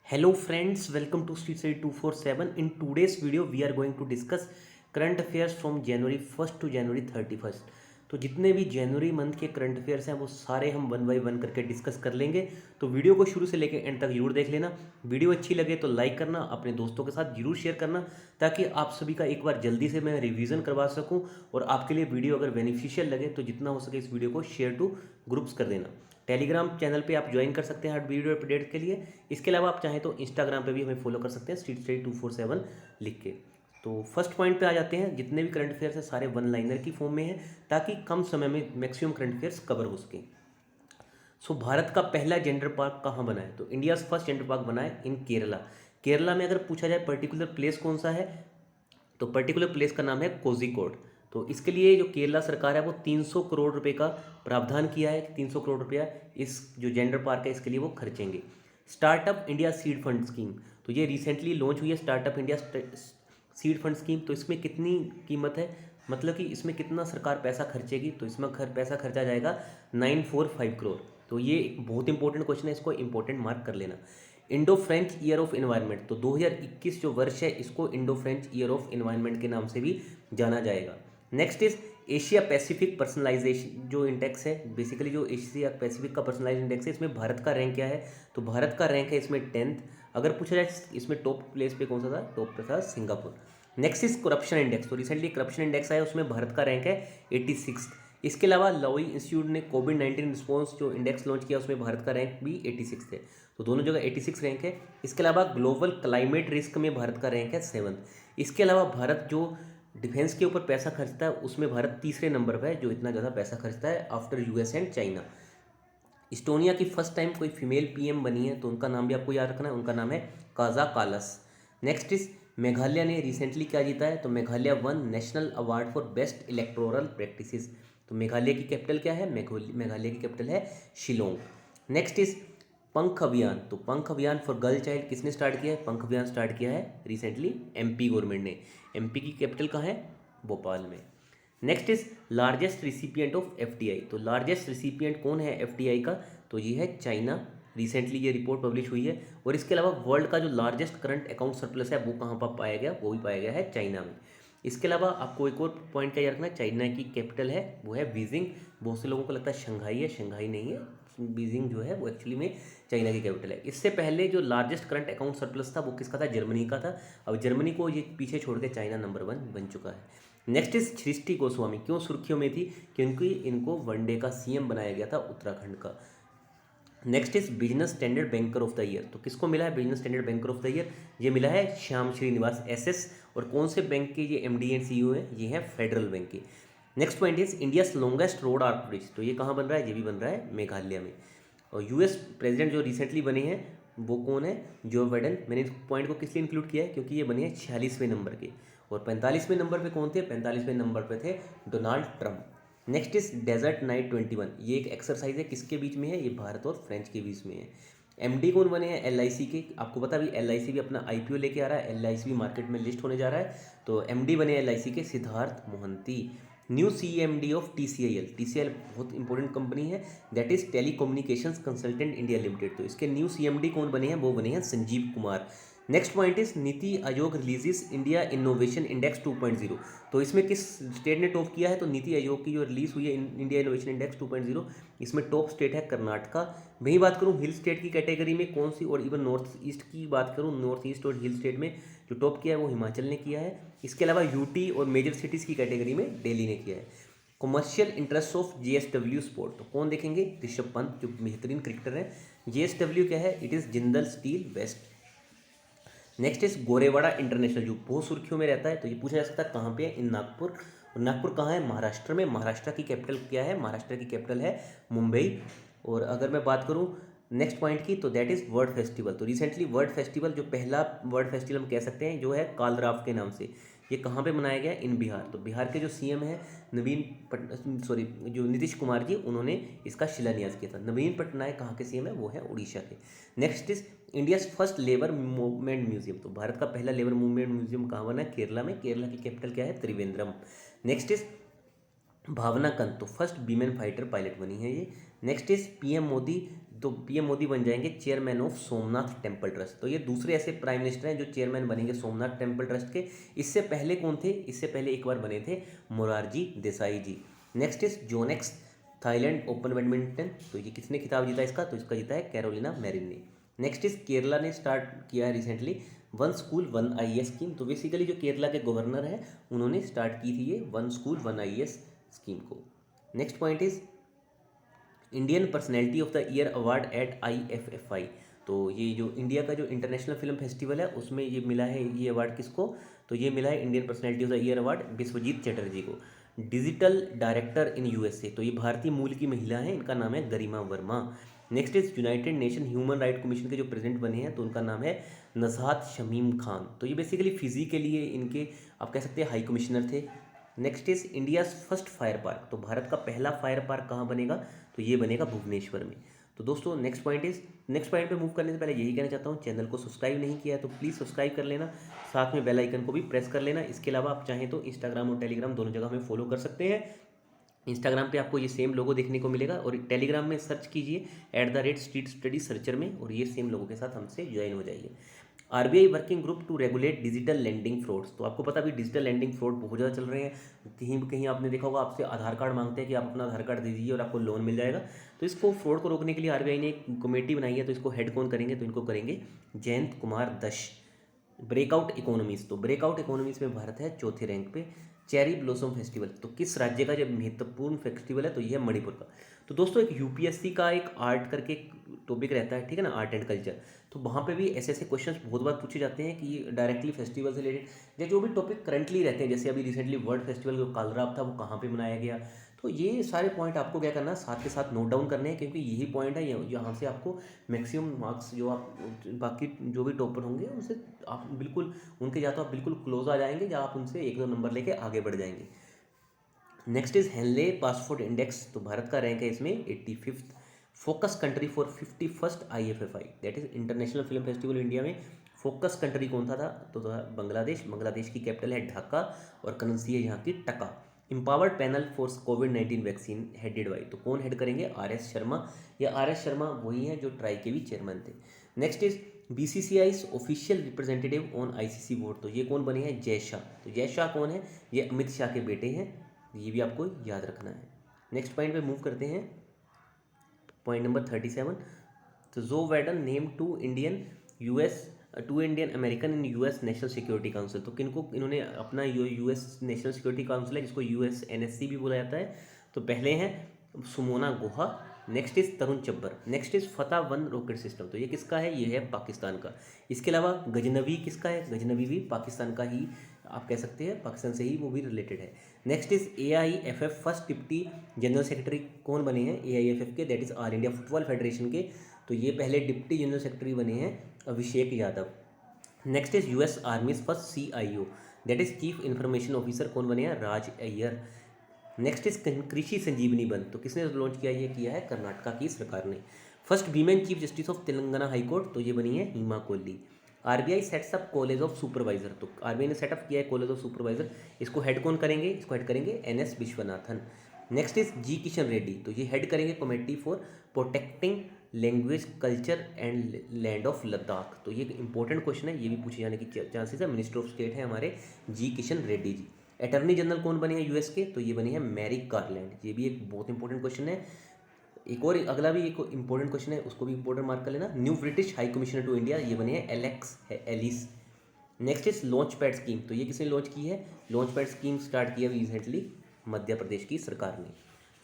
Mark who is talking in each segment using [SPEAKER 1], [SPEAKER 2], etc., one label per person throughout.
[SPEAKER 1] Hello friends, welcome to Street Study 247. In today's video, we are going to discuss current affairs from January 1st to January 31st. तो जितने भी जनवरी month के current affairs हैं वो सारे हम one by one करके discuss कर लेंगे। तो वीडियो को शुरू से लेकर एंड तक जरूर देख लेना। वीडियो अच्छी लगे तो लाइक करना, अपने दोस्तों के साथ जरूर शेयर करना ताकि आप सभी का एक बार जल्दी से मैं रिवीजन करवा सकूं। और आपके लिए वीडियो अगर बेनिफिशियल लगे तो जितना हो सके इस वीडियो को शेयर टू ग्रुप्स कर देना। टेलीग्राम चैनल पे आप ज्वाइन कर सकते हैं हर वीडियो अपडेट के लिए। इसके अलावा आप चाहें तो इंस्टाग्राम पे भी हमें फॉलो कर सकते हैं स्ट्रीट स्टडी 247 लिख के। तो फर्स्ट पॉइंट पे आ जाते हैं। जितने भी करंट अफेयर्स हैं सारे वन लाइनर की फॉर्म में हैं ताकि कम समय में मैक्सिमम करंट अफेयर्स कवर हो सके। सो भारत का पहला जेंडर पार्क कहाँ बना है? तो इंडिया फर्स्ट जेंडर पार्क बना है इन केरला। केरला में अगर पूछा जाए पर्टिकुलर प्लेस कौन सा है तो पर्टिकुलर प्लेस का नाम है कोझिकोड। तो इसके लिए जो केरला सरकार है वो 300 करोड़ रुपए का प्रावधान किया है। 300 करोड़ रुपया इस जो जेंडर पार्क है इसके लिए वो खर्चेंगे। Startup India seed fund scheme, तो ये रिसेंटली लॉन्च हुई है startup India seed fund scheme. तो इसमें कितनी कीमत है, मतलब कि इसमें कितना सरकार पैसा खर्चेगी? तो इसमें पैसा खर्चा जाएगा 945 करोड़। तो ये एक बहुत इंपॉर्टेंट क्वेश्चन है, इसको इंपॉर्टेंट मार्क कर लेना। Indo French year of environment, तो 2021 जो वर्ष है इसको Indo French year of environment के नाम से भी जाना जाएगा। Next is Asia Pacific personalization जो इंडेक्स है, बेसिकली जो एशिया पैसिफिक का पर्सनलाइज इंडेक्स है इसमें भारत का रैंक क्या है? तो भारत का रैंक है इसमें 10th। अगर पूछा जाए इसमें टॉप प्लेस पे कौन सा था? टॉप पे था Singapore. Next is corruption index, तो रिसेंटली करप्शन इंडेक्स आया उसमें भारत का रैंक है 86। इसके अलावा लोई इंस्टीट्यूट ने कोविड-19 रिस्पॉन्स जो इंडेक्स लॉन्च किया उसमें भारत का रैंक भी 86 है। तो दोनों जगह 86 रैंक है। इसके अलावा ग्लोबल क्लाइमेट रिस्क में भारत का रैंक है 7th। इसके अलावा भारत जो डिफेंस के ऊपर पैसा खर्चता है उसमें भारत तीसरे नंबर पर है जो इतना ज़्यादा पैसा खर्चता है after US and China. Estonia की फर्स्ट टाइम कोई फीमेल पीएम बनी है तो उनका नाम भी आपको याद रखना है, उनका नाम है काजा कालस। नेक्स्ट इज मेघालय ने रिसेंटली क्या जीता है? तो Meghalaya one national award for best electoral practices. तो मेघालय की कैपिटल क्या है? मेघालय की कैपिटल है शिलोंग। नेक्स्ट इज पंख अभियान, तो पंख अभियान फॉर गर्ल चाइल्ड किसने स्टार्ट किया है? पंख अभियान स्टार्ट किया है रिसेंटली एमपी गवर्नमेंट ने। एमपी की कैपिटल कहाँ है? भोपाल में। Next is largest recipient of FDI, तो लार्जेस्ट रिसिपिएंट कौन है एफडीआई का? तो ये है चाइना। रिसेंटली ये रिपोर्ट पब्लिश हुई है। और इसके अलावा वर्ल्ड का जो लार्जेस्ट करंट अकाउंट सरप्लस है वो कहाँ पर पाया गया? वो भी पाया गया है चाइना में। इसके अलावा आपको एक और पॉइंट का याद रखना है, चाइना की कैपिटल है वो है बीजिंग। बहुत से लोगों को लगता है शंघाई है, शंघाई नहीं है। बीजिंग जो है वो एक्चुअली में चाइना की कैपिटल है। इससे पहले जो लार्जेस्ट करंट अकाउंट सरप्लस था वो किसका था? जर्मनी का था। अब जर्मनी को ये पीछे छोड़ के चाइना नंबर 1 बन चुका है। नेक्स्ट इज सृष्टि गोस्वामी, क्यों सुर्खियों में थी? क्योंकि इनको वनडे का सीएम बनाया गया था उत्तराखंड का। Next is business standard banker of the year, तो किसको मिला है business standard banker of the year? ये मिला है श्याम श्रीनिवास एसएस। और कौन से बैंक के ये एमडी एंड सीईओ हैं? ये हैं फेडरल बैंक के। Next point is India's longest road arch bridge, तो ये कहाँ बन रहा है? ये भी बन रहा है मेघालय में। और यूएस प्रेसिडेंट जो रिसेंटली बने हैं वो कौन है? Joe Biden. मैंने इस पॉइंट को किस लिए इंक्लूड किया है? क्योंकि ये बने हैं 46वें नंबर के। और 45वें नंबर पे कौन थे? 45वें नंबर पे थे Donald Trump. Next is desert knight 21, ये एक एक्सरसाइज है, किसके बीच में है? ये भारत और फ्रेंच के बीच में है। एमडी कौन बने हैं एलआईसी के? आपको पता भी एलआईसी भी अपना आईपीओ लेके आ रहा है, एलआईसी भी मार्केट में लिस्ट होने जा रहा है। तो एमडी बने एलआईसी के Siddhartha Mohanty. New CMD of TCIL, TCIL बहुत इंपॉर्टेंट कंपनी है, that is telecommunications consultant India limited. तो इसके न्यू सीएमडी कौन बने हैं? वो बने हैं Sanjeev Kumar. Next point is NITI Aayog releases India innovation index 2.0, तो इसमें किस स्टेट ने टॉप किया है? तो नीति आयोग की जो रिलीज हुई है इंडिया इनोवेशन इंडेक्स 2.0, इसमें टॉप स्टेट है कर्नाटका। वहीं बात करूँ हिल स्टेट की कैटेगरी में कौन सी, और इवन नॉर्थ ईस्ट की बात करूँ, नॉर्थ ईस्ट और हिल स्टेट में जो टॉप किया है वो हिमाचल ने किया है। इसके अलावा यूटी और मेजर सिटीज़ की कैटेगरी में दिल्ली ने किया है। Commercial interest of JSW sport, तो कौन देखेंगे? ऋषभ पंत जो बेहतरीन क्रिकेटर हैं। जेएसडब्ल्यू क्या है? It is Jindal steel west. Next is Gorewada international zoo, बहुत सुर्खियों में रहता है। तो ये पूछा जा सकता है कहाँ पे है? इन नागपुर। और नागपुर कहाँ है? महाराष्ट्र में। महाराष्ट्र की कैपिटल क्या है? महाराष्ट्र की कैपिटल है मुंबई। और अगर मैं बात करूँ नेक्स्ट पॉइंट की तो दैट इज़ वर्ड फेस्टिवल। तो रिसेंटली वर्ड फेस्टिवल जो पहला वर्ड फेस्टिवल हम कह सकते हैं जो है कालराफ के नाम से, ये कहाँ पे मनाया गया? इन बिहार। तो बिहार के जो सीएम है जो नीतीश कुमार जी, उन्होंने इसका शिलान्यास किया था। नवीन पटनायक कहाँ के सीएम है? वो है उड़ीसा के। Next is India first labour movement museum, तो भारत का पहला लेबर मूवमेंट म्यूजियम कहाँ बना है? केरला में। केरला की कैपिटल क्या है? त्रिवेंद्रम। नेक्स्ट इज भावना कंत, तो फर्स्ट वीमेन फाइटर पायलट बनी है ये। नेक्स्ट इज पीएम मोदी तो पीएम मोदी बन जाएंगे chairman of Somnath temple trust. तो ये दूसरे ऐसे प्राइम मिनिस्टर हैं जो चेयरमैन बनेंगे सोमनाथ टेम्पल ट्रस्ट के। इससे पहले कौन थे? इससे पहले एक बार बने थे Morarji Desai ji. Next is Yonex Thailand open badminton. तो ये किसने खिताब जीता इसका? तो इसका जीता है कैरोलिना मैरिन ने। नेक्स्ट इज केरला ने स्टार्ट किया है recently one school one IAS scheme. तो बेसिकली जो केरला के गवर्नर हैं उन्होंने स्टार्ट की थी ये one school one IAS scheme को। Next point is Indian personality of the year award at IFFI। तो ये जो इंडिया का जो इंटरनेशनल फिल्म फेस्टिवल है उसमें ये मिला है ये अवार्ड किसको? तो ये मिला है Indian personality of the year award Vishwajit Chatterjee को। Digital director in USA। तो ये भारतीय मूल की महिला हैं, इनका नाम है Garima Verma. Next is United Nation human right commission के जो प्रेसिडेंट बने हैं तो उनका नाम है नजहात शमीम खान। तो ये बेसिकली फिजी के लिए इनके आप कह सकते हैं हाई कमिश्नर थे। Next is India's first fire park. तो भारत का पहला फायर पार्क कहाँ बनेगा? तो ये बनेगा भुवनेश्वर में। तो दोस्तों नेक्स्ट पॉइंट पे मूव करने से पहले यही कहना चाहता हूँ, चैनल को सब्सक्राइब नहीं किया है तो प्लीज़ सब्सक्राइब कर लेना, साथ में बेल आइकन को भी प्रेस कर लेना। इसके अलावा आप चाहें तो इंस्टाग्राम और टेलीग्राम दोनों जगह हमें फॉलो कर सकते हैं। इंस्टाग्राम पे आपको ये सेम लोगो देखने को मिलेगा और टेलीग्राम में सर्च कीजिए @स्ट्रीट स्टडी सर्चर में और ये सेम लोगों के साथ हमसे ज्वाइन हो जाइए। RBI working group to regulate digital landing frauds. तो आपको पता भी डिजिटल लैंडिंग फ्रॉड बहुत ज़्यादा चल रहे हैं। कहीं कहीं आपने देखा होगा आपसे आधार कार्ड मांगते हैं कि आप अपना आधार कार्ड दीजिए और आपको लोन मिल जाएगा। तो इसको फ्रॉड को रोकने के लिए RBI ने एक कमेटी बनाई है। तो इसको हेड कौन करेंगे? तो इनको करेंगे जयंत कुमार दश। Breakout economies. तो ब्रेकआउट इकोनॉमीज़ में भारत है चौथे रैंक पे। Cherry blossom festival. तो किस राज्य का जब महत्वपूर्ण फेस्टिवल है? तो ये है मणिपुर का। तो दोस्तों एक UPSC का एक आर्ट करके टॉपिक रहता है, ठीक है ना, आर्ट एंड कल्चर। तो वहाँ पे भी ऐसे ऐसे क्वेश्चंस बहुत बार पूछे जाते हैं कि डायरेक्टली फेस्टिवल से रिलेटेड या जो भी टॉपिक करंटली रहते हैं। जैसे अभी रिसेंटली वर्ल्ड फेस्टिवल जो कालराब था वो कहाँ पे मनाया गया। तो ये सारे पॉइंट आपको क्या करना है, साथ के साथ नोट डाउन करने हैं, क्योंकि यही पॉइंट है यहाँ से आपको मैक्सिमम मार्क्स जो आप बाकी जो भी टॉपर होंगे उनसे आप बिल्कुल उनके या तो आप बिल्कुल क्लोज आ जाएंगे या आप उनसे 1-2 नंबर लेके आगे बढ़ जाएंगे। Next is Henley passport index. तो भारत का रैंक है इसमें 85th। Focus country for 51st IFFI that is international film festival India में फोकस कंट्री कौन था? तो था बांग्लादेश। बांग्लादेश की कैपिटल है ढाका और करेंसी है यहाँ की टका। Empowered panel for covid vaccine headed by. तो कौन हेड करेंगे? RS शर्मा। या RS शर्मा वही हैं जो ट्राई के भी चेयरमैन थे। Next is BCCI's official representative on ICC board. तो ये कौन बने हैं? जय शाह। तो जय शाह कौन है? ये अमित शाह के बेटे हैं, ये भी आपको याद रखना है। नेक्स्ट पॉइंट पे मूव करते हैं, पॉइंट नंबर 37। तो Joe Biden name to Indian American in US national security council. तो किनको इन्होंने अपना US नेशनल सिक्योरिटी काउंसिल है जिसको USNSC भी बोला जाता है। तो पहले हैं Sumona Guha. Next is Tarun Chabbar. Next is Fateh 1 rocket system. तो ये किसका है? ये है पाकिस्तान का। इसके अलावा गजनवी किसका है? गजनवी भी पाकिस्तान का ही आप कह सकते हैं, पाकिस्तान से ही वो भी रिलेटेड है। Next is AIFF first deputy general secretary कौन बने हैं AIFF के? That is all India football federation के। तो ये पहले डिप्टी जनरल सेक्रेटरी बने हैं Abhishek Yadav. Next is US army's first CIO that is chief information officer कौन बने हैं? राज अय्यर। नेक्स्ट इज कृषि संजीवनी बन। तो किसने लॉन्च किया? ये किया है कर्नाटका की सरकार ने। First women chief justice of Telangana high court. तो ये बनी है Hima Kohli. RBI sets up college of supervisor. तो RBI ने सेटअप किया है कॉलेज ऑफ सुपरवाइजर। इसको हेड कौन करेंगे? इसको हेड करेंगे NS Viswanathan. Next is G Kishan Reddy. तो ये हेड करेंगे committee for protecting language culture and land of Ladakh. तो ये इंपॉर्टेंट क्वेश्चन है, ये भी पूछे जाने की चांसेस है। मिनिस्टर ऑफ स्टेट है हमारे G Kishan Reddy ji. Attorney general कौन बने हैं US के? तो ये बने हैं मैरिक गारलैंड। ये भी एक बहुत इंपॉर्टेंट क्वेश्चन है। एक और अगला भी एक इंपॉर्टेंट क्वेश्चन है, उसको भी इंपॉर्टेंट मार्क कर लेना। New British high commissioner to India. ये बने हैं Alex Ellis. Next is launch pad scheme. तो ये किसने लॉन्च की है? लॉन्च पैड स्कीम स्टार्ट किया रिसेंटली मध्य प्रदेश की सरकार ने।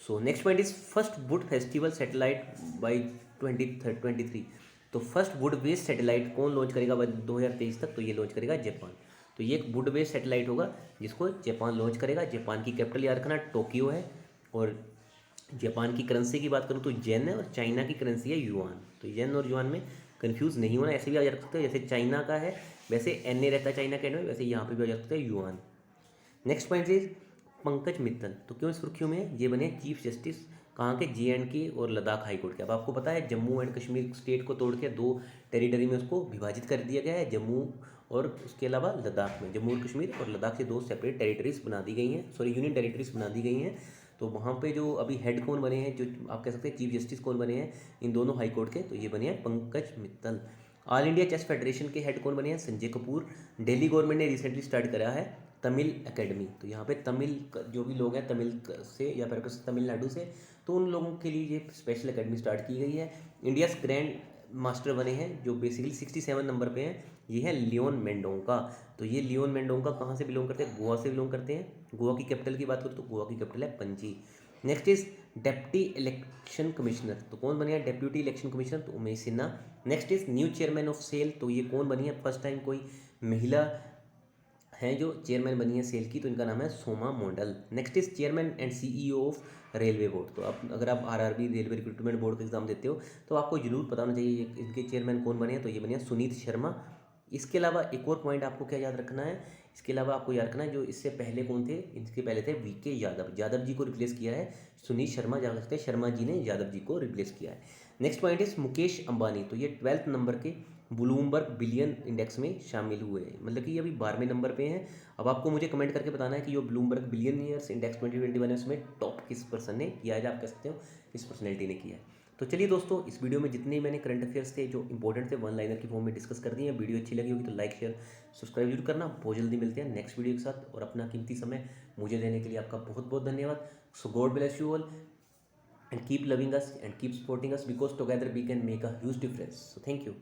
[SPEAKER 1] So next point is first wood festival satellite by 2023। तो फर्स्ट वुड बेस्ड सैटेलाइट कौन लॉन्च करेगा 2023 तक? तो ये लॉन्च करेगा जापान। तो ये एक वुड बेस्ड सैटेलाइट होगा जिसको जापान लॉन्च करेगा। जापान की कैपिटल याद रखना टोक्यो है। और जापान की करेंसी की बात करूँ तो येन है और चाइना की करेंसी है युआन। तो येन और युआन में कंफ्यूज नहीं होना, ऐसे भी याद रख सकते हो। जैसे चाइना का है वैसे NA रहता है चाइना के एंड में, वैसे यहाँ पे भी याद रख सकते हैं yuan. Next point is Pankaj Mittal. तो क्यों सुर्खियों में है? ये बने चीफ जस्टिस कहाँ के? JNK और लद्दाख हाई कोर्ट के। अब आपको पता है जम्मू एंड कश्मीर स्टेट को तोड़ के 2 टेरिटरी में उसको विभाजित कर दिया गया है, जम्मू और उसके अलावा लद्दाख में। जम्मू और कश्मीर और लद्दाख से 2 सेपरेट टेरिटरीज बना दी गई हैं, सॉरी यूनियन टेरिटरीज बना दी गई हैं। तो वहाँ पे जो अभी हेड कौन बने हैं, जो आप कह सकते हैं चीफ जस्टिस कौन बने हैं इन दोनों हाई कोर्ट के, तो ये बने हैं Pankaj Mittal. All India chess federation के हेड कौन बने हैं, संजय कपूर। दिल्ली गवर्नमेंट ने रिसेंटली स्टार्ट करा है तमिल एकेडमी, तो यहाँ पे तमिल जो भी लोग हैं तमिल से या फिर तमिलनाडु से, तो उन लोगों के लिए ये स्पेशल एकेडमी स्टार्ट की गई है। इंडियाज़ ग्रैंड मास्टर बने हैं जो बेसिकली 67 नंबर पे हैं, ये है लियोन मेंडोंका। तो ये लियोन मेंडोंका कहाँ से बिलोंग करते हैं, गोवा से बिलोंग करते हैं। गोवा की कैपिटल की बात करूँ तो गोवा की कैपिटल है Panaji. Next is deputy election commissioner, तो कौन बने हैं डेप्यूटी इलेक्शन कमिश्नर, तो Umesh Sinha. Next is new chairman of SAIL, तो ये कौन बनी है, फर्स्ट टाइम कोई महिला हैं जो चेयरमैन बनी है सेल की, तो इनका नाम है Soma Mondal. Next is chairman and CEO of railway board, तो आप अगर आप आरआरबी रेलवे रिक्रूटमेंट बोर्ड का एग्जाम देते हो तो आपको जरूर पता होना चाहिए इनके चेयरमैन कौन बने हैं, तो ये बने हैं सुनीत शर्मा। इसके अलावा एक और पॉइंट आपको क्या याद रखना है, इसके अलावा आपको याद रखना है जो इससे पहले कौन थे, इनके पहले थे वीके यादव, यादव जी को रिप्लेस किया है सुनीत शर्मा, जा सकते हैं शर्मा जी ने यादव जी को रिप्लेस किया है। Next point is Mukesh Ambani, तो ये 12th नंबर के ब्लूमबर्ग बिलियन इंडेक्स में शामिल हुए हैं, मतलब कि ये अभी 12वें नंबर पे हैं। अब आपको मुझे कमेंट करके बताना है कि जो ब्लूमबर्ग बिलियनियर्स इंडेक्स 2021 है उसमें टॉप किस पर्सन ने किया है, या आप कह सकते हो किस पर्सनैलिटी ने किया है। तो चलिए दोस्तों, इस वीडियो में जितने मैंने करंट अफेयर्स थे जो इंपॉर्टेंट थे वन लाइनर की फॉर्म में डिस्कस कर दिए हैं। वीडियो अच्छी लगी होगी तो लाइक शेयर सब्सक्राइब जरूर करना। बहुत जल्दी मिलते हैं नेक्स्ट वीडियो के साथ, और अपना कीमती समय मुझे देने के लिए आपका बहुत बहुत धन्यवाद। So God bless you all and keep loving us and keep supporting us, because together we can make a huge difference. So thank you.